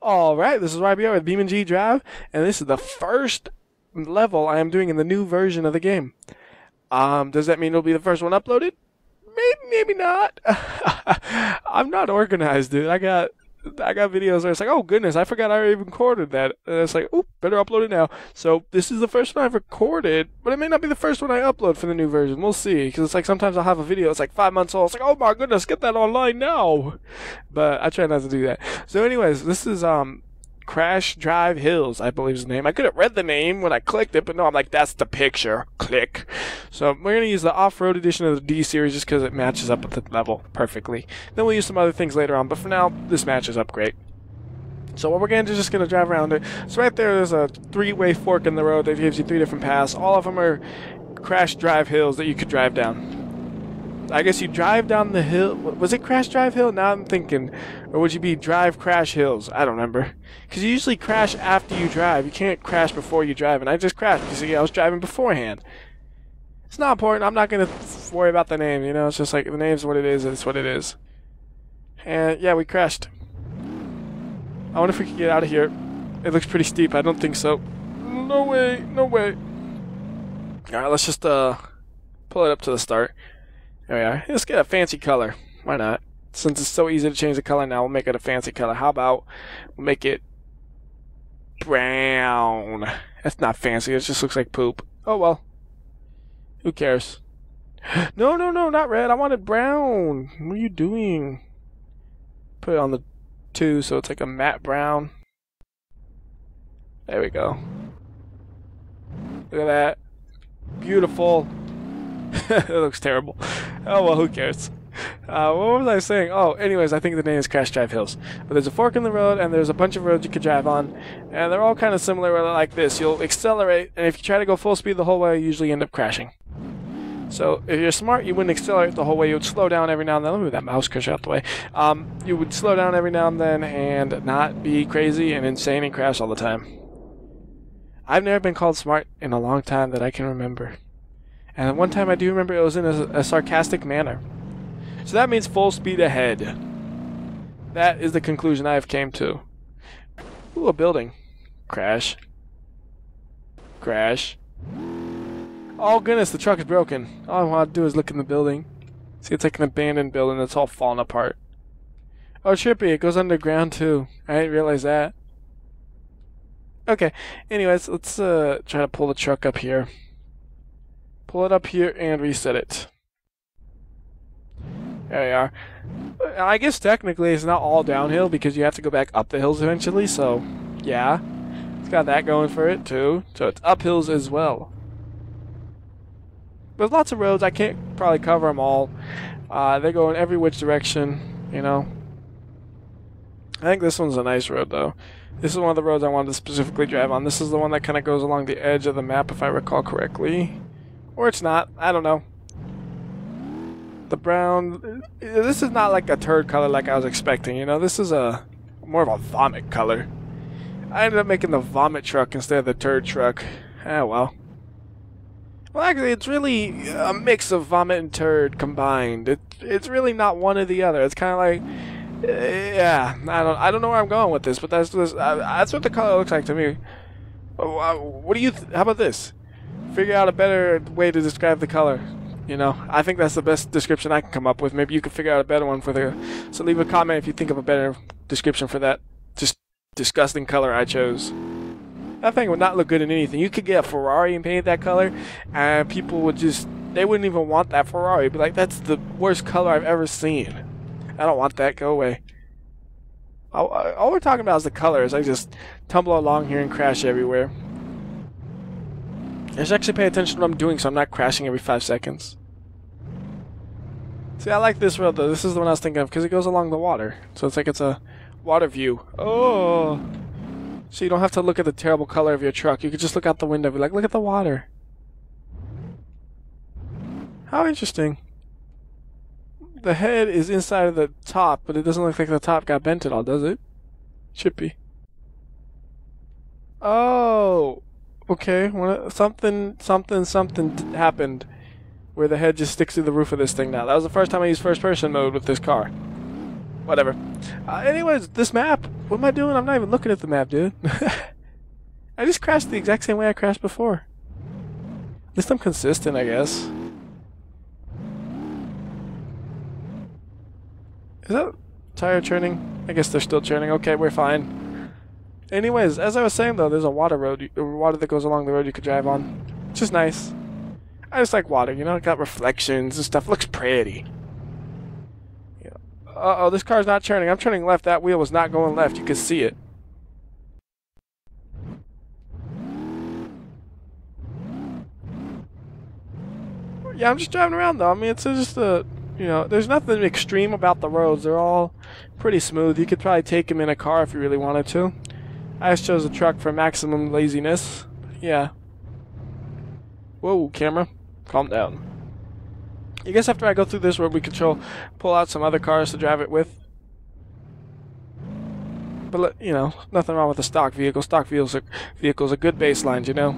Alright, this is WhyBeAre with BeamNG.drive, and this is the first level I am doing in the new version of the game. Does that mean it'll be the first one uploaded? Maybe not. I'm not organized, dude. I got videos where it's like, oh goodness, I forgot I already recorded that. And it's like, oh, better upload it now. So this is the first one I've recorded, but it may not be the first one I upload for the new version. We'll see, because it's like sometimes I'll have a video, it's like 5 months old. It's like, oh my goodness, get that online now. But I try not to do that. So anyways, this is CrashDriveHills, I believe is the name. I could have read the name when I clicked it, but no, I'm like, that's the picture. Click. So we're going to use the off-road edition of the D series just because it matches up with the level perfectly. Then we'll use some other things later on, but for now, this matches up great. So what we're going to do is just going to drive around it. So right there's a three-way fork in the road that gives you 3 different paths. All of them are CrashDriveHills that you could drive down. I guess you drive down the hill. Was it CrashDriveHill? Now I'm thinking. Or would you be CrashHills? I don't remember. Because you usually crash after you drive. You can't crash before you drive. And I just crashed. You see, I was driving beforehand. It's not important. I'm not going to worry about the name. You know, it's just like the name's what it is. It's what it is. And yeah, we crashed. I wonder if we can get out of here. It looks pretty steep. I don't think so. No way. No way. Alright, let's just pull it up to the start. There we are. Let's get a fancy color. Why not? Since it's so easy to change the color now, we'll make it a fancy color. How about we'll make it brown? That's not fancy. It just looks like poop. Oh well. Who cares? No, not red. I wanted brown. What are you doing? Put it on the 2 so it's like a matte brown. There we go. Look at that. Beautiful. It looks terrible. Oh well, who cares? What was I saying? Oh, anyways, I think the name is CrashDriveHills. But there's a fork in the road, and there's a bunch of roads you could drive on, and they're all kind of similar like this. You'll accelerate, and if you try to go full speed the whole way, you usually end up crashing. So if you're smart, you wouldn't accelerate the whole way. You would slow down every now and then. Let me move that mouse cursor out the way. You would slow down every now and then and not be crazy and insane and crash all the time. I've never been called smart in a long time that I can remember. And one time I do remember it was in a sarcastic manner. So that means full speed ahead. That is the conclusion I have came to. Ooh, a building. Crash. Crash. Oh goodness, the truck is broken. All I want to do is look in the building. See, it's like an abandoned building that's all falling apart. Oh, trippy, it goes underground too. I didn't realize that. Okay, anyways, let's try to pull the truck up here. Pull it up here and reset it. There we are. I guess technically it's not all downhill because you have to go back up the hills eventually, so yeah. It's got that going for it too. So it's up hills as well. There's lots of roads. I can't probably cover them all. They go in every which direction, you know. I think this one's a nice road though. This is one of the roads I wanted to specifically drive on. This is the one that kind of goes along the edge of the map if I recall correctly. Or it's not. I don't know. The brown... This is not like a turd color like I was expecting, you know? This is more of a vomit color. I ended up making the vomit truck instead of the turd truck. Ah, well. Well, actually, it's really a mix of vomit and turd combined. It's really not one or the other. It's kind of like... yeah, I don't know where I'm going with this, but that's what the color looks like to me. What do you... How about this? Figure out a better way to describe the color. You know, I think that's the best description I can come up with. Maybe you can figure out a better one for the... So leave a comment if you think of a better description for that just disgusting color I chose. That thing would not look good in anything. You could get a Ferrari and paint that color, and people would just... They wouldn't even want that Ferrari. It'd be like, that's the worst color I've ever seen. I don't want that. Go away. All we're talking about is the colors. I just tumble along here and crash everywhere. I should actually pay attention to what I'm doing so I'm not crashing every 5 seconds. See, I like this road though. This is the one I was thinking of because it goes along the water. So it's like it's a water view. Oh! So you don't have to look at the terrible color of your truck. You can just look out the window and be like, look at the water. How interesting. The head is inside of the top, but it doesn't look like the top got bent at all, does it? Should be. Oh! Okay, something happened where the head just sticks through the roof of this thing now. That was the first time I used first person mode with this car. Whatever. Anyways, this map What am I doing? I'm not even looking at the map, dude. I just crashed the exact same way I crashed before. At least I'm consistent, I guess. Is that tire churning? I guess they're still churning. Okay, we're fine. Anyways, as I was saying though, there's a water that goes along the road you could drive on. Which is nice. I just like water, you know, it got reflections and stuff. Looks pretty. Yeah. Uh-oh, this car's not turning. I'm turning left. That wheel was not going left. You can see it. Yeah, I'm just driving around though. I mean, it's just a, you know, there's nothing extreme about the roads. They're all pretty smooth. You could probably take them in a car if you really wanted to. I just chose a truck for maximum laziness. Yeah. Whoa, camera. Calm down. I guess after I go through this road, we can pull out some other cars to drive it with. But, you know, nothing wrong with a stock vehicle. Stock vehicles are good baselines, you know.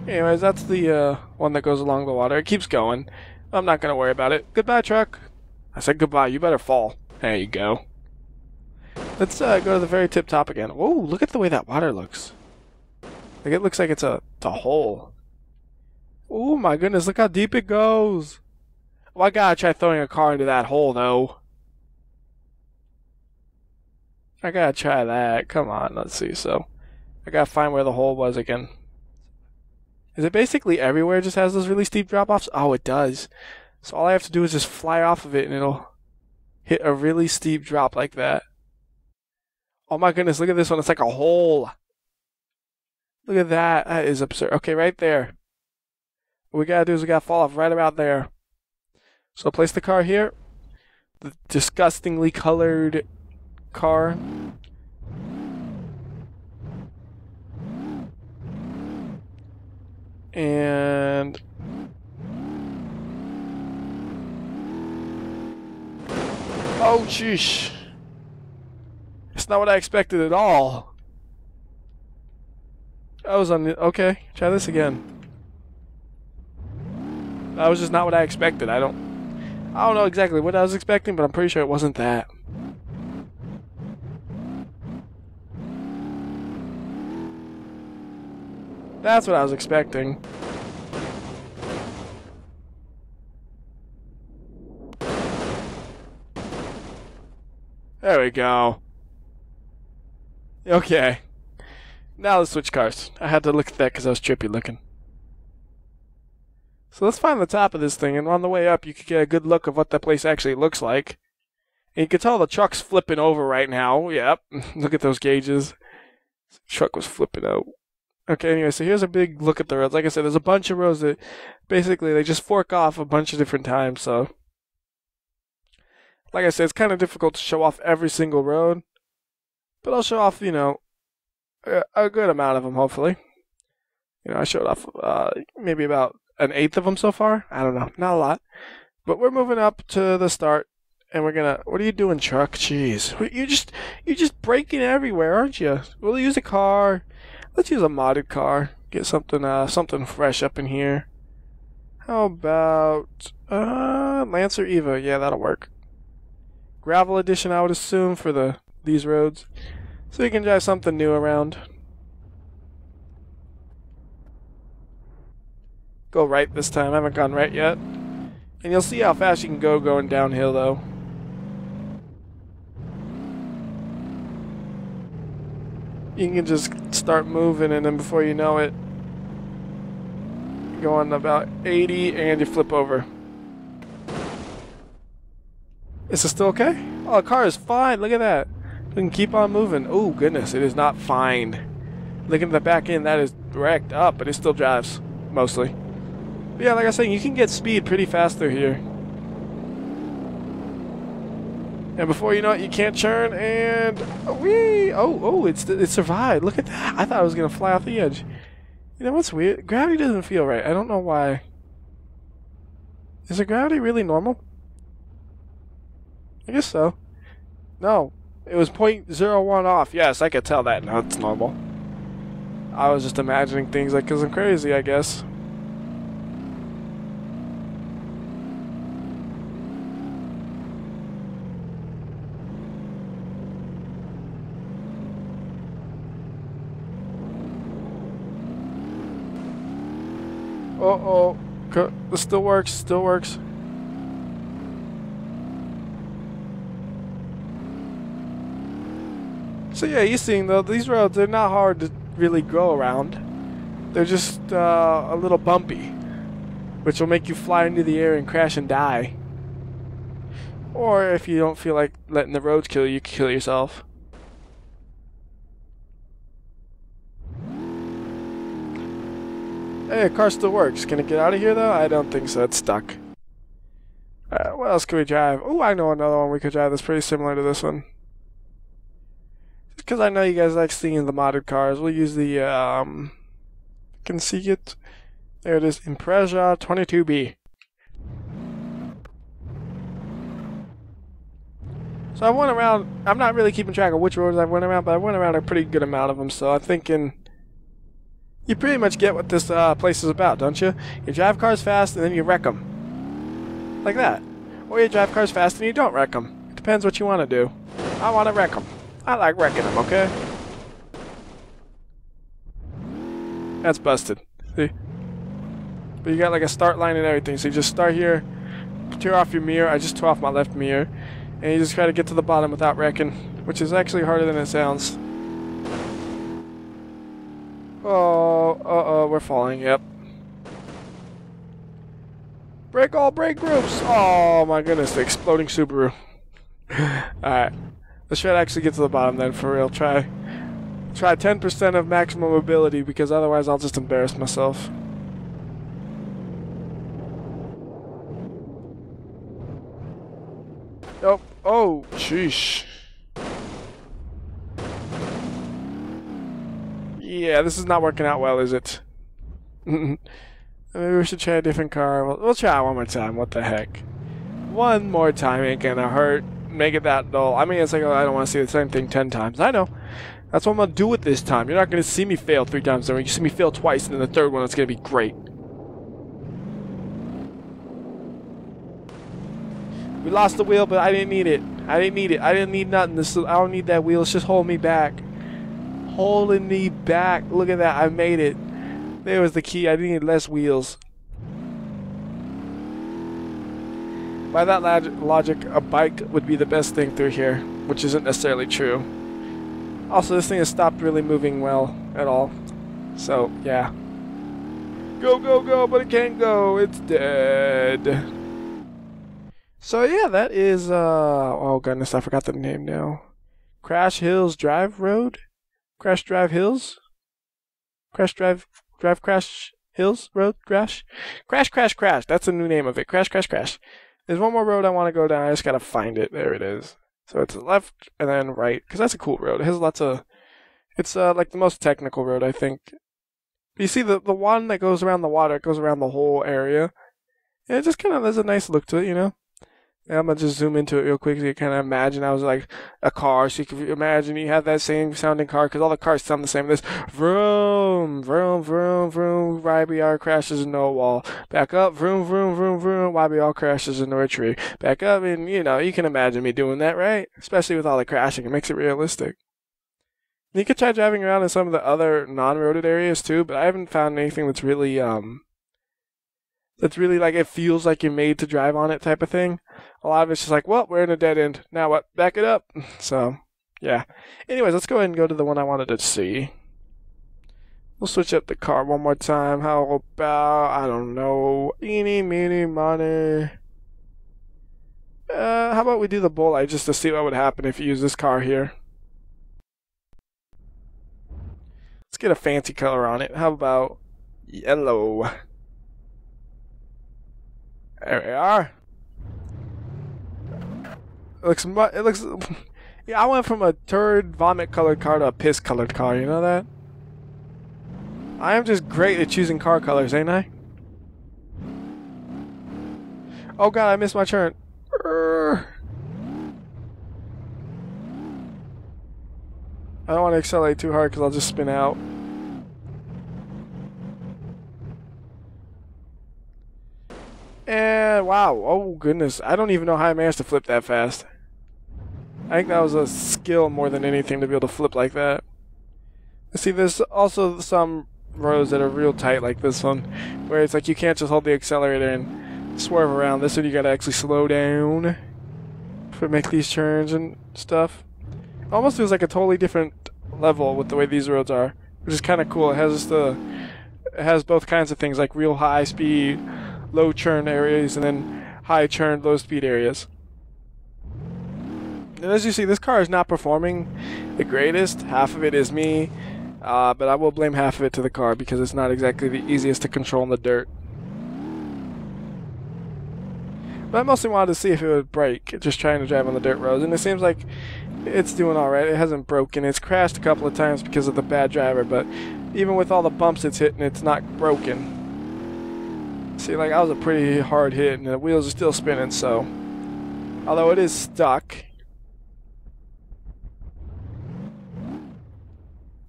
Anyways, that's the one that goes along the water. It keeps going. I'm not going to worry about it. Goodbye, truck. I said goodbye. You better fall. There you go. Let's go to the very tip top again. Whoa, look at the way that water looks. Like, it looks like it's a hole. Oh my goodness, look how deep it goes. Well, I gotta try throwing a car into that hole, though. I gotta try that. Come on, let's see. So, I gotta find where the hole was again. Is it basically everywhere it just has those really steep drop-offs? Oh, it does. So all I have to do is just fly off of it and it'll hit a really steep drop like that. Oh my goodness, look at this one. It's like a hole. Look at that. That is absurd. Okay, right there. What we gotta do is we gotta fall off right about there. So place the car here. The disgustingly colored car. And oh sheesh. It's not what I expected at all. I was on the okay, try this again. That was just not what I expected. I don't know exactly what I was expecting, but I'm pretty sure it wasn't that. That's what I was expecting. There we go. Okay. Now let's switch cars. I had to look at that because I was trippy looking. So let's find the top of this thing, and on the way up you can get a good look of what that place actually looks like. And you can tell the truck's flipping over right now. Yep. Look at those gauges. The truck was flipping out. Okay, anyway, so here's a big look at the roads. Like I said, there's a bunch of roads that basically they just fork off a bunch of different times, so like I said, it's kind of difficult to show off every single road, but I'll show off, you know, a good amount of them, hopefully. You know, I showed off maybe about an eighth of them so far. I don't know, not a lot, but we're moving up to the start, and we're gonna. What are you doing, truck? Jeez, you're just braking everywhere, aren't you? We'll use a car. Let's use a modded car. Get something fresh up in here. How about Lancer Eva? Yeah, that'll work. Gravel edition, I would assume, for these roads, so you can drive something new around. Go right this time. I haven't gone right yet, and you'll see how fast you can go going downhill, though. You can just start moving, and then before you know it, you're going about 80 and you flip over. Is it still okay? Oh, the car is fine. Look at that. We can keep on moving. Oh, goodness. It is not fine. Looking at the back end, that is wrecked up, but it still drives, mostly. But yeah, like I was saying, you can get speed pretty fast through here. And before you know it, you can't churn, and whee! Oh, it survived. Look at that. I thought I was going to fly off the edge. You know what's weird? Gravity doesn't feel right. I don't know why. Is the gravity really normal? I guess so. No. It was 0.01 off. Yes, I could tell that. No, it's normal. I was just imagining things like, because I'm crazy, I guess. Uh-oh. This still works, still works. So yeah, you're seeing though, these roads, they're not hard to really go around. They're just a little bumpy, which will make you fly into the air and crash and die. Or if you don't feel like letting the roads kill you, you can kill yourself. Hey, the car still works. Can it get out of here though? I don't think so. It's stuck. What else can we drive? Oh, I know another one we could drive that's pretty similar to this one. Just because I know you guys like seeing the modded cars, we'll use the can see it. There it is. Impreza 22B. So I went around. I'm not really keeping track of which roads I went around, but I went around a pretty good amount of them. So I'm thinking. You pretty much get what this place is about, don't you? You drive cars fast and then you wreck them. Like that. Or you drive cars fast and you don't wreck them. It depends what you want to do. I want to wreck them. I like wrecking them, okay? That's busted. See? But you got like a start line and everything. So you just start here, tear off your mirror. I just tore off my left mirror. And you just try to get to the bottom without wrecking. Which is actually harder than it sounds. Oh, we're falling, yep. Break all brake groups! Oh my goodness, the exploding Subaru. Alright, let's try to actually get to the bottom then, for real. Try 10% of maximum mobility, because otherwise I'll just embarrass myself. Nope. Oh, sheesh. Yeah, this is not working out well, is it? Maybe we should try a different car. We'll try one more time. What the heck? One more time ain't gonna hurt. Make it that dull. I mean, it's like, oh, I don't want to see the same thing 10 times. I know. That's what I'm gonna do it this time. You're not gonna see me fail 3 times. You see me fail twice, and then the third one, it's gonna be great. We lost the wheel, but I didn't need it. I didn't need it. I didn't need nothing. I don't need that wheel. It's just holding me back. Holding me back. Look at that. I made it. There was the key. I needed less wheels. By that logic, a bike would be the best thing through here, which isn't necessarily true. Also, this thing has stopped really moving well at all. So, yeah. Go, go, go, but it can't go. It's dead. So, yeah, that is, oh goodness, I forgot the name now. CrashDriveHills Drive Road? CrashDriveHills? CrashDriveHills Road? Crash? Crash. That's the new name of it. Crash. There's one more road I want to go down. I just gotta find it. There it is. So it's left and then right, because that's a cool road. It has lots of... It's like the most technical road, I think. You see the one that goes around the water, it goes around the whole area. And it just kind of has a nice look to it, you know? And I'm going to just zoom into it real quick so you kind of imagine I was like a car. So you can imagine you have that same sounding car, because all the cars sound the same. This vroom, vroom, vroom, vroom, WhyBeAre crashes into a wall. Back up, vroom, vroom, vroom, vroom, WhyBeAre crashes into a tree. Back up, and you know, you can imagine me doing that, right? Especially with all the crashing. It makes it realistic. You could try driving around in some of the other non-roaded areas too, but I haven't found anything that's really like it feels like you're made to drive on it type of thing. A lot of it's just like, well, we're in a dead end. Now what? Back it up. So, yeah. Anyways, let's go ahead and go to the one I wanted to see. We'll switch up the car one more time. How about, I don't know, eeny, meeny, miny. How about we do the bulleye just to see what would happen if you use this car here. Let's get a fancy color on it. How about yellow? There we are. It looks, yeah, I went from a turd vomit colored car to a piss colored car, you know that? I am just great at choosing car colors, ain't I? Oh god, I missed my turn. I don't want to accelerate too hard because I'll just spin out. And wow, oh goodness, I don't even know how I managed to flip that fast. I think that was a skill more than anything to be able to flip like that. See, there's also some roads that are real tight like this one, where it's like you can't just hold the accelerator and swerve around. This one you gotta actually slow down to make these turns and stuff. It almost feels like a totally different level with the way these roads are, which is kind of cool. It has both kinds of things, like real high speed, low churn areas, and then high churn, low speed areas. And as you see, this car is not performing the greatest. Half of it is me, but I will blame half of it to the car because it's not exactly the easiest to control in the dirt. But I mostly wanted to see if it would break, just trying to drive on the dirt roads, and it seems like it's doing alright. It hasn't broken. It's crashed a couple of times because of the bad driver, but even with all the bumps it's hitting, it's not broken. See, like, I was a pretty hard hit, and the wheels are still spinning, so... Although it is stuck.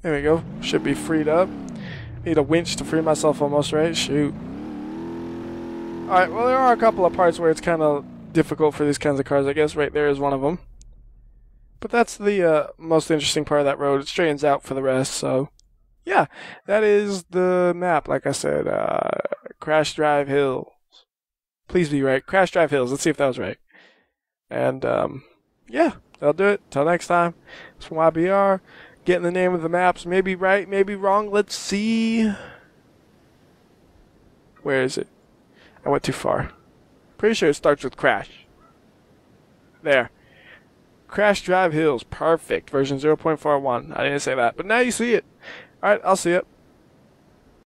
There we go. Should be freed up. Need a winch to free myself almost, right? Shoot. Alright, well, there are a couple of parts where it's kind of difficult for these kinds of cars. I guess right there is one of them. But that's the most interesting part of that road. It straightens out for the rest, so... Yeah, that is the map, like I said. CrashDriveHills. Please be right. CrashDriveHills. Let's see if that was right. And, yeah, that'll do it. Till next time. It's from WhyBeAre. Getting the name of the maps. Maybe right, maybe wrong. Let's see. Where is it? I went too far. Pretty sure it starts with Crash. There. CrashDriveHills. Perfect. Version 0.41. I didn't say that. But now you see it. Alright, I'll see it.